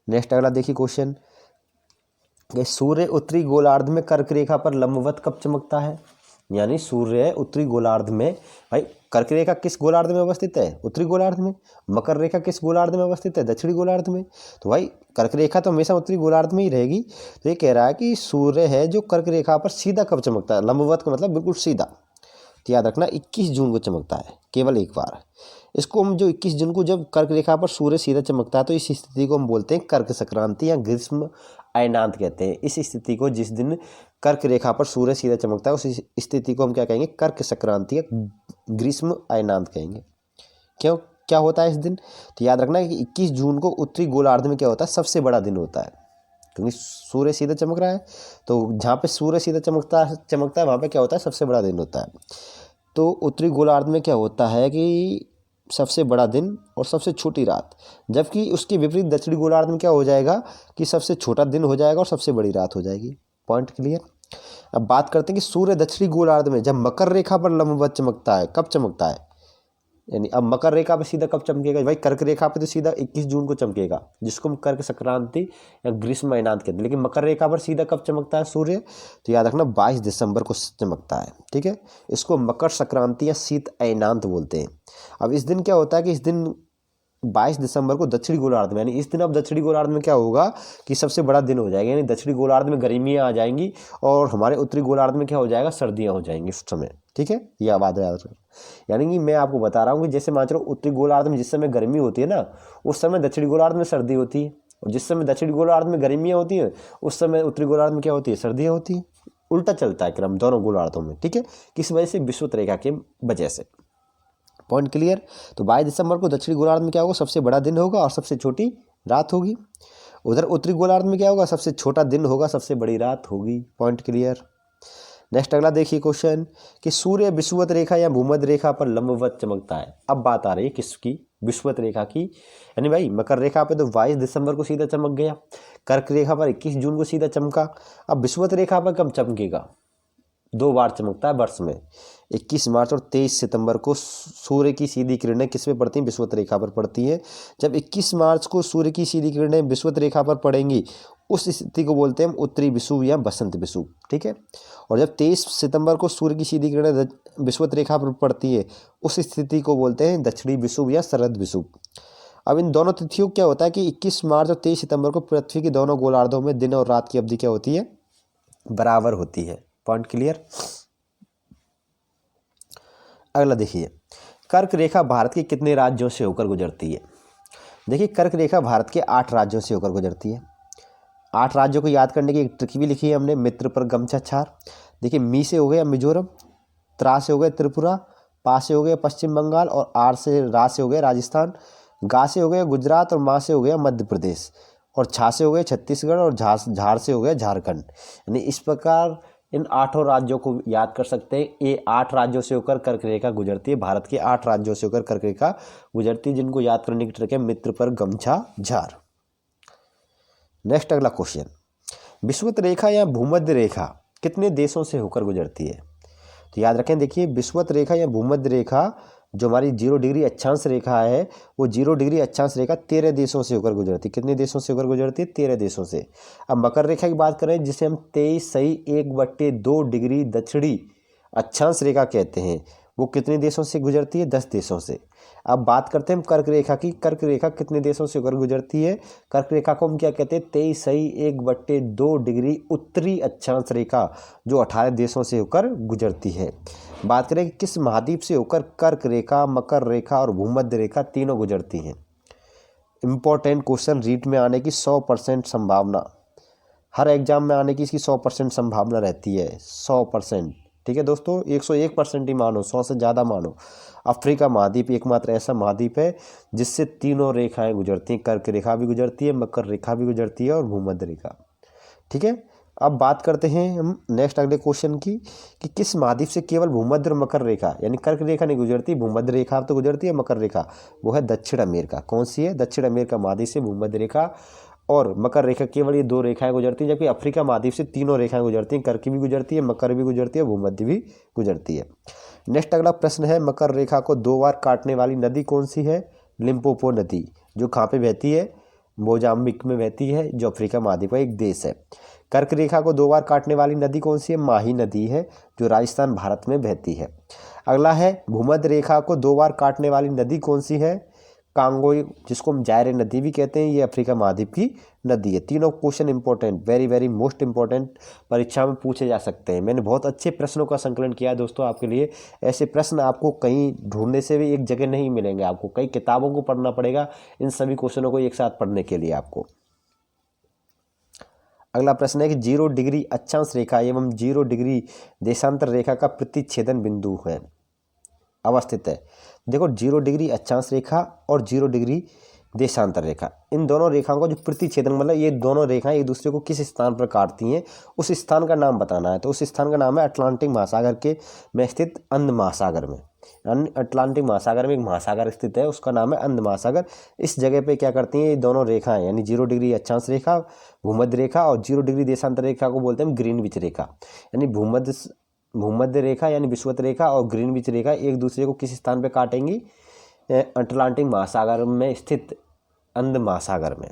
नेक्स्ट अगला देखिए क्वेश्चन, सूर्य उत्तरी गोलार्ध में कर्क रेखा पर लंबवत कब चमकता है। यानी सूर्य उत्तरी गोलार्ध में, भाई कर्क रेखा किस गोलार्ध में अवस्थित है, उत्तरी गोलार्ध में। मकर रेखा किस गोलार्ध में अवस्थित है, दक्षिणी गोलार्ध में। तो भाई कर्क रेखा तो हमेशा उत्तरी गोलार्ध में ही रहेगी। तो ये कह रहा है कि सूर्य है जो कर्क रेखा पर सीधा कब चमकता है, लंबवत का मतलब बिल्कुल सीधा। तो याद रखना 21 जून को चमकता है, केवल एक बार। इसको हम जो 21 जून को जब कर्क रेखा पर सूर्य सीधा चमकता है तो इस स्थिति को हम बोलते हैं कर्क संक्रांति या ग्रीष्म अयनांत कहते हैं। इस स्थिति को, जिस दिन कर्क रेखा पर सूर्य सीधा चमकता है, उस स्थिति को हम क्या कहेंगे, कर्क संक्रांति या ग्रीष्म अयनांत कहेंगे। क्यों, क्या होता है इस दिन। तो याद रखना कि 21 जून को उत्तरी गोलार्ध में क्या होता है, सबसे बड़ा दिन होता है, क्योंकि सूर्य सीधा चमक रहा है। तो जहाँ पे सूर्य सीधा चमकता है वहाँ पे क्या होता है, सबसे बड़ा दिन होता है। तो उत्तरी गोलार्ध में क्या होता है कि सबसे बड़ा दिन और सबसे छोटी रात, जबकि उसके विपरीत दक्षिणी गोलार्ध में क्या हो जाएगा कि सबसे छोटा दिन हो जाएगा और सबसे बड़ी रात हो जाएगी। Point clear. अब बात करते हैं कि सूर्य दक्षिणी गोलार्ध में जब मकर रेखा पर लंबवत चमकता है, कब चमकता है, यानी अब मकर रेखा पे सीधा कब चमकेगा, भाई कर्क रेखा पे तो सीधा 21 जून को चमकेगा, जिसको हम कर्क संक्रांति या ग्रीष्म अयनांत कहते हैं। लेकिन मकर रेखा पर सीधा कब चमकता है सूर्य, तो याद रखना 22 दिसंबर को चमकता है। ठीक है, इसको मकर संक्रांति या शीत अयनांत बोलते हैं। अब इस दिन क्या होता है कि इस दिन 22 दिसंबर को दक्षिणी गोलार्ध में, यानी इस दिन अब दक्षिणी गोलार्ध में क्या होगा कि सबसे बड़ा दिन हो जाएगा, यानी दक्षिणी गोलार्ध में गर्मियाँ आ जाएंगी और हमारे उत्तरी गोलार्ध में क्या हो जाएगा, सर्दियाँ हो जाएंगी उस समय। ठीक है, यह बात याद रखना। यानी कि मैं आपको बता रहा हूँ कि जैसे मान चलो उत्तरी गोलार्ध में जिस समय गर्मी होती है ना, उस समय दक्षिणी गोलार्ध में सर्दी होती है, और जिस समय दक्षिणी गोलार्ध में गर्मियाँ होती हैं उस समय उत्तरी गोलार्ध में क्या होती है, सर्दियाँ होती हैं। उल्टा चलता है क्रम दोनों गोलार्धों में। ठीक है, किस वजह से, विषुवत रेखा की वजह से। Point clear. तो 22 दिसंबर को दक्षिणी गोलार्ध में क्या होगा, सबसे बड़ा दिन होगा और सबसे छोटी रात होगी। उधर उत्तरी गोलार्ध में क्या होगा, सबसे छोटा दिन होगा, सबसे बड़ी रात होगी। Point clear. नेक्स्ट अगला देखिए क्वेश्चन कि सूर्य विषुवत रेखा या भूमध्य रेखा पर लंबवत चमकता है। अब बात आ रही है किसकी, विषुवत रेखा की। यानी भाई मकर रेखा पे तो 22 दिसंबर को सीधा चमक गया, कर्क रेखा पर 21 जून को सीधा चमका। अब विषुवत रेखा पर कब चमकेगा, 2 बार चमकता है वर्ष में, 21 मार्च और 23 सितंबर को सूर्य की सीधी किरणें किस पे पड़ती हैं, विषुवत रेखा पर पड़ती हैं। जब 21 मार्च को सूर्य की सीधी किरणें विषुवत रेखा पर पड़ेंगी उस स्थिति को बोलते हैं उत्तरी विषुव या बसंत विषुव। ठीक है, और जब 23 सितंबर को सूर्य की सीधी किरणें विषुवत रेखा पर पड़ती है उस स्थिति को बोलते हैं दक्षिणी विषुव या शरद विषुव। अब इन दोनों तिथियों क्या होता है कि 21 मार्च और 23 सितंबर को पृथ्वी के दोनों गोलार्धों में दिन और रात की अवधि क्या होती है, बराबर होती है। Point clear. अगला देखिए, कर्क रेखा भारत के कितने राज्यों से होकर गुजरती है। देखिए कर्क रेखा भारत के 8 राज्यों से होकर गुजरती है। 8 राज्यों को याद करने की एक ट्रिक भी लिखी है हमने, मित्र पर गमछा छार। देखिए मी से हो गया मिजोरम, त्रा से हो गया त्रिपुरा, पा से हो गया पश्चिम बंगाल और आर से रा से हो गया राजस्थान, गा से हो गया गुजरात और माँ से हो गया मध्य प्रदेश और छा से हो गया छत्तीसगढ़ और झार से हो गया झारखंड। यानी इस प्रकार इन 8 राज्यों को याद कर सकते हैं। ये 8 राज्यों से होकर कर्क रेखा गुजरती है, भारत के 8 राज्यों से होकर कर्क रेखा गुजरती है, जिनको याद करने की ट्रिक है मित्र पर गमछा झार। नेक्स्ट अगला क्वेश्चन, विषुवत रेखा या भूमध्य रेखा कितने देशों से होकर गुजरती है। तो याद रखें, देखिए विषुवत रेखा या भूमध्य रेखा जो हमारी 0 डिग्री अक्षांश रेखा है, वो 0 डिग्री अक्षांश रेखा 13 देशों से होकर गुजरती है। कितने देशों से होकर गुजरती है, 13 देशों से। अब मकर रेखा की बात करें जिसे हम 23.1/2 डिग्री दक्षिणी अक्षांश रेखा कहते हैं, वो कितने देशों से गुजरती है, 10 देशों से। अब बात करते हैं कर्क रेखा की, कर्क रेखा कितने देशों से होकर गुजरती है। कर्क रेखा को हम क्या कहते हैं, 23.1/2 डिग्री उत्तरी अक्षांश रेखा जो 18 देशों से होकर गुजरती है। बात करें कि किस महाद्वीप से होकर कर्क रेखा, मकर रेखा और भूमध्य रेखा तीनों गुजरती हैं। इंपॉर्टेंट क्वेश्चन, रीट में आने की 100% संभावना, हर एग्जाम में आने की इसकी 100% संभावना रहती है, 100%। ठीक है दोस्तों, 101% ही मानो, 100 से ज़्यादा मानो। अफ्रीका महाद्वीप एकमात्र ऐसा महाद्वीप है जिससे तीनों रेखाएं गुजरती हैं, कर्क रेखा भी गुजरती है, मकर रेखा भी गुजरती है और भूमध्य रेखा। ठीक है, अब बात करते हैं हम नेक्स्ट अगले क्वेश्चन की कि किस महाद्वीप से केवल भूमध्य और मकर रेखा यानी कर्क रेखा नहीं गुजरती, भूमध्य रेखा तो गुजरती है, मकर रेखा वो है दक्षिण अमेरिका। कौन सी है? दक्षिण अमेरिका महाद्वीप से भूमध्य रेखा और मकर रेखा, केवल ये 2 रेखाएं गुजरती हैं, जबकि अफ्रीका महाद्वीप से तीनों रेखाएं गुजरती हैं, कर्क भी गुजरती है, मकर भी गुजरती है, भूमध्य भी गुजरती है। नेक्स्ट अगला प्रश्न है, मकर रेखा को 2 बार काटने वाली नदी कौन सी है? लिम्पोपो नदी, जो कहाँ पे बहती है? मोजाम्बिक में बहती है, जो अफ्रीका महाद्वीप का एक देश है। कर्क रेखा को 2 बार काटने वाली नदी कौन सी है? माही नदी है, जो राजस्थान भारत में बहती है। अगला है, भूमध्य रेखा को 2 बार काटने वाली नदी कौन सी है? कांगोई, जिसको हम जायरे नदी भी कहते हैं, ये अफ्रीका महाद्वीप की नदी है। तीनों question important, very very most important, परीक्षा में पूछे जा सकते हैं। मैंने बहुत अच्छे प्रश्नों का संकलन किया है दोस्तों आपके लिए। ऐसे प्रश्न आपको कहीं ढूंढने से भी एक जगह नहीं मिलेंगे, आपको कई किताबों को पढ़ना पड़ेगा इन सभी क्वेश्चनों को एक साथ पढ़ने के लिए आपको। अगला प्रश्न है कि 0 डिग्री अक्षांश रेखा एवं 0 डिग्री देशांतर रेखा का प्रतिच्छेदन बिंदु है अवस्थित है। देखो, 0 डिग्री अक्षांश रेखा और 0 डिग्री देशांतर रेखा, इन दोनों रेखाओं का जो प्रतिच्छेदन, मतलब ये दोनों रेखाएं एक दूसरे को किस स्थान पर काटती हैं, उस स्थान का नाम बताना है। तो उस स्थान का नाम है अटलांटिक महासागर के में स्थित अंध महासागर में, यानी अटलांटिक महासागर में एक महासागर स्थित है, उसका नाम है अंध महासागर। इस जगह पे क्या करती हैं ये दोनों रेखाएं, यानी 0 डिग्री अक्षांश रेखा भूमध्य रेखा और 0 डिग्री देशांतर रेखा को बोलते हैं ग्रीनविच रेखा। यानी भूमध्य रेखा यानी विषुवत रेखा और ग्रीनविच रेखा एक दूसरे को किस स्थान पे काटेंगी? अटलांटिक महासागर में स्थित अंध महासागर में।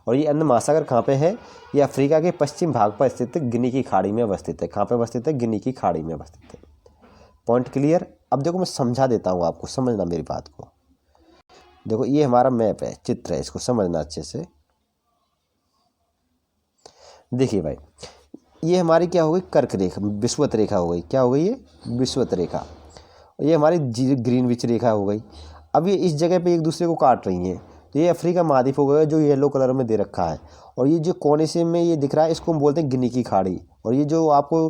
और ये अंध महासागर कहाँ पे है? ये अफ्रीका के पश्चिम भाग पर स्थित गिनी की खाड़ी में अवस्थित है। कहाँ पे अवस्थित है? गिनी की खाड़ी में अवस्थित है। Point clear? अब देखो मैं समझा देता हूँ आपको, समझना मेरी बात को। देखो ये हमारा मैप है, चित्र है, इसको समझना अच्छे से। देखिए भाई, ये हमारी क्या हो गई? कर्क रेखा, विषुवत रेखा हो गई। क्या हो गई? ये विषुवत रेखा। ये हमारी ग्रीनविच रेखा हो गई। अब ये इस जगह पे एक दूसरे को काट रही हैं, तो ये अफ्रीका महाद्वीप हो गया जो येलो कलर में दे रखा है। और ये जो कोने से में ये दिख रहा है, इसको हम बोलते हैं गिनी की खाड़ी। और ये जो आपको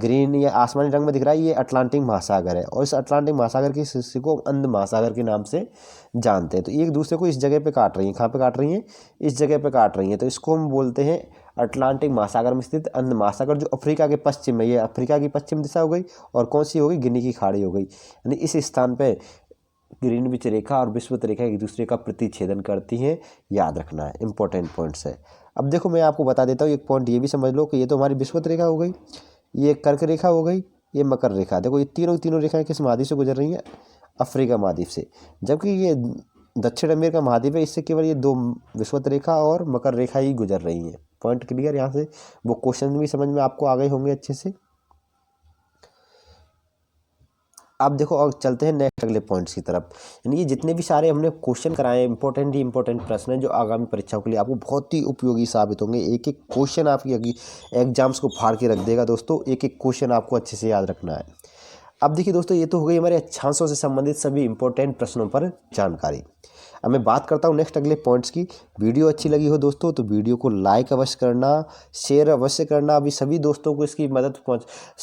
ग्रीन या आसमानी रंग में दिख रहा है, ये अटलांटिक महासागर है। और इस अटलांटिक महासागर के हिस्से को अंध महासागर के नाम से जानते हैं। तो एक दूसरे को इस जगह पे काट रही हैं। कहाँ पे काट रही हैं? इस जगह पे काट रही हैं। तो इसको हम बोलते हैं अटलांटिक महासागर में स्थित अंध महासागर, जो अफ्रीका के पश्चिम में, ये अफ्रीका की पश्चिम दिशा हो गई। और कौन सी हो गई? गिनी की खाड़ी हो गई। यानी इस स्थान पर ग्रीनविच रेखा और विषुवत रेखा एक दूसरे का प्रतिच्छेदन करती हैं, याद रखना है, इंपॉर्टेंट पॉइंट्स है। अब देखो मैं आपको बता देता हूँ, एक पॉइंट ये भी समझ लो कि ये तो हमारी विषुवत रेखा हो गई, ये कर्क रेखा हो गई, ये मकर रेखा। देखो ये तीनों रेखाएं किस महाद्वीप से गुजर रही हैं? अफ्रीका महाद्वीप से। जबकि ये दक्षिण अमेरिका महाद्वीप है, इससे केवल ये 2 विषुवत रेखा और मकर रेखा ही गुजर रही हैं। Point clear? यहाँ से वो क्वेश्चन भी समझ में आपको आ गए होंगे अच्छे से। अब देखो और चलते हैं नेक्स्ट अगले पॉइंट्स की तरफ। यानी ये जितने भी सारे हमने क्वेश्चन कराए हैं, इंपॉर्टेंट प्रश्न हैं जो आगामी परीक्षाओं के लिए आपको बहुत ही उपयोगी साबित होंगे। एक एक क्वेश्चन आपकी एग्जाम्स को फाड़ के रख देगा दोस्तों। एक एक क्वेश्चन आपको अच्छे से याद रखना है। अब देखिए दोस्तों, ये तो हो गई हमारे अक्षांशों से संबंधित सभी इंपॉर्टेंट प्रश्नों पर जानकारी। अब मैं बात करता हूँ नेक्स्ट अगले पॉइंट्स की। वीडियो अच्छी लगी हो दोस्तों तो वीडियो को लाइक अवश्य करना, शेयर अवश्य करना। अभी सभी दोस्तों को इसकी मदद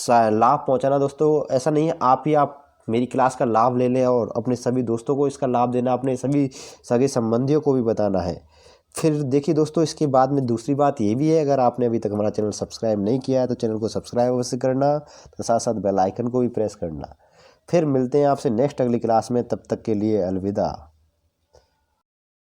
लाभ पहुँचाना दोस्तों। ऐसा नहीं है आप मेरी क्लास का लाभ ले लें और अपने सभी दोस्तों को इसका लाभ देना, अपने सभी सगे संबंधियों को भी बताना है। फिर देखिए दोस्तों, इसके बाद में दूसरी बात ये भी है, अगर आपने अभी तक हमारा चैनल सब्सक्राइब नहीं किया है तो चैनल को सब्सक्राइब अवश्य करना, तो साथ साथ बेल आइकन को भी प्रेस करना। फिर मिलते हैं आपसे नेक्स्ट अगली क्लास में, तब तक के लिए अलविदा।